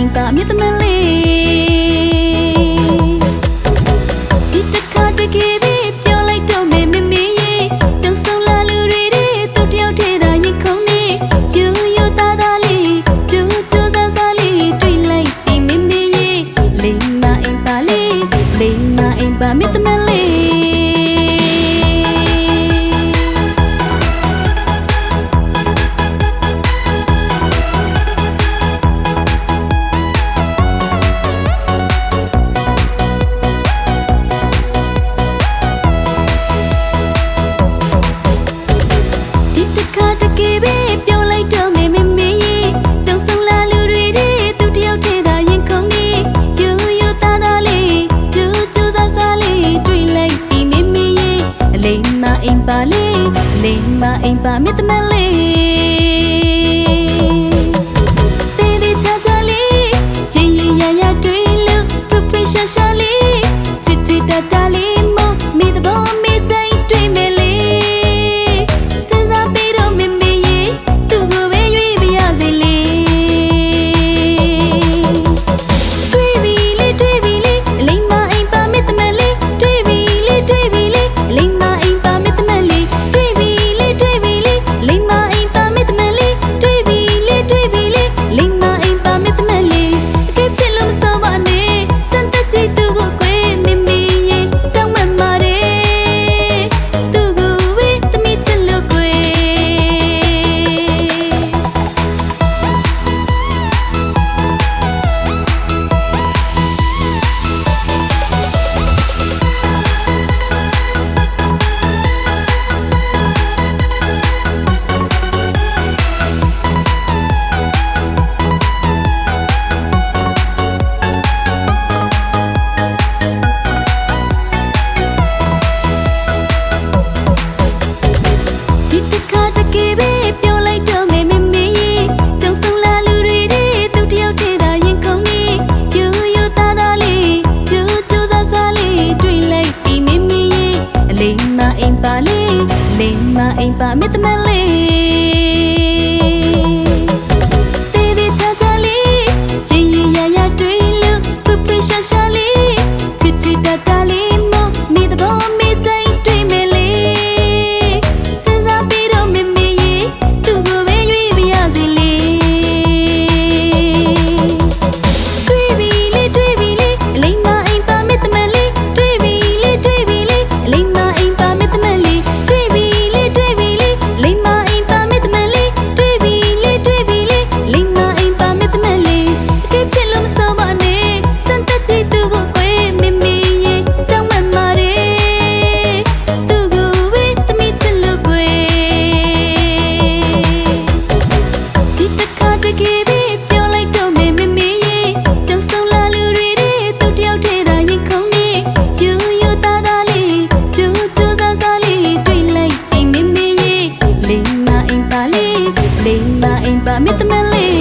အိမ်ပါမြတ်သမလေးဒီတခါတကယ်ပဲပြောလိုက်တော့မေမေမေရဲ့ကျုံဆုံးလာလူတွေတဲ့သူတယောက်ထဲသာရင်ခုန်နေယူယူသားသားလေးကျူးကျူးဆန်းဆန်းလေးတွေ့လိုက်ဒီမေမေရဲ့လိမ္မာအိမ်ပါလေးလိမ္မာအိမ်ပါမြတ်သမလေးအိမ်ပါလေးလိမ္မာအိမ်ပါမြတ်သမလေးတေးသေးချာချာလေးရင်ရင်ရရတွေ့လို့ဖဖရှာရှာလေးချစ်ချစ်တတလေးမို့မိတဘောမိတိုင်းတွေ့မယ်လေစဉ်းစားပြီးတော့မမေရဲ့သူ့ကိုပဲရွေးပြရစေလေတွေ့ပြီလေတွေ့ပြီလေလိမ္မာအိမ်ပါမြတ်သမလေးတွေ့ပြီလေတွေ့ပြီလေလိမ္မာအိမ်ပါမြတ်သမလေးတွေ့ပြီလေတွေ့ပြီလေလိမ္မာအိမ်ပါမြတ်သမလေးတွေ့ပြီလေတွေ့ပြီလေလိမ္မာအိမ်ပါမြတ်သမလေးအကဲဖြစ်လို့မစောပါနဲ့စံတက်ကြည့်သူကိုကွယ်မမေရဲ့တောင်းမှန်ပါတယ်သူကိုဝေးသမီးချစ်လို့ကွယ်လိမ္မာအိမ်ပါမြတ်သမလေးတေးသေးချာချာလေးရင်ရင်ရရတွေ့လို့ဖဖရှာရှာလေးချစ်ချစ်တတလေးမို့မိတဘောမိတိုင်းတွေ့မယ်လေစဉ်းစားပြီးတော့မမေရဲ့သူ့ကိုပဲရွေးပြရစေလေတွေ့ပြီလေတွေ့ပြီလေလိမ္မာအိမ်ပါမြတ်သမလေးတွေ့ပြီလေတွေ့ပြီလေလိမ္မာအိမ်ပါမြတ်သမလေးလိမ္မာအိမ်ပါမြတ်သမလေးတွေ့ပြီလေတွေ့ပြီလေလိမ္မာအိမ်ပါမြတ်သမလေးအကဲဖြစ်လို့မစောပါနဲ့စံတက်ကြည့်သူကိုကွယ်မမေရဲ့တောင်းမှန်ပါတယ်သူကိုဝေးသမီးချစ်လို့ကွယ်ဒီတခါတကယ်ပဲပြောလိုက်တော့မေမေမေရဲ့ကျုံဆုံးလာလူတွေတဲ့သူတယောက်ထဲသာရင်ခုန်နေယူယူသားသားလေးကျူးကျူးဆန်းဆန်းလေးတွေ့လိုက်ဒီမေမေရဲ့လိမ္မာအိမ်ပါလေးလိမ္မာအိမ်ပါမြတ်သမလေး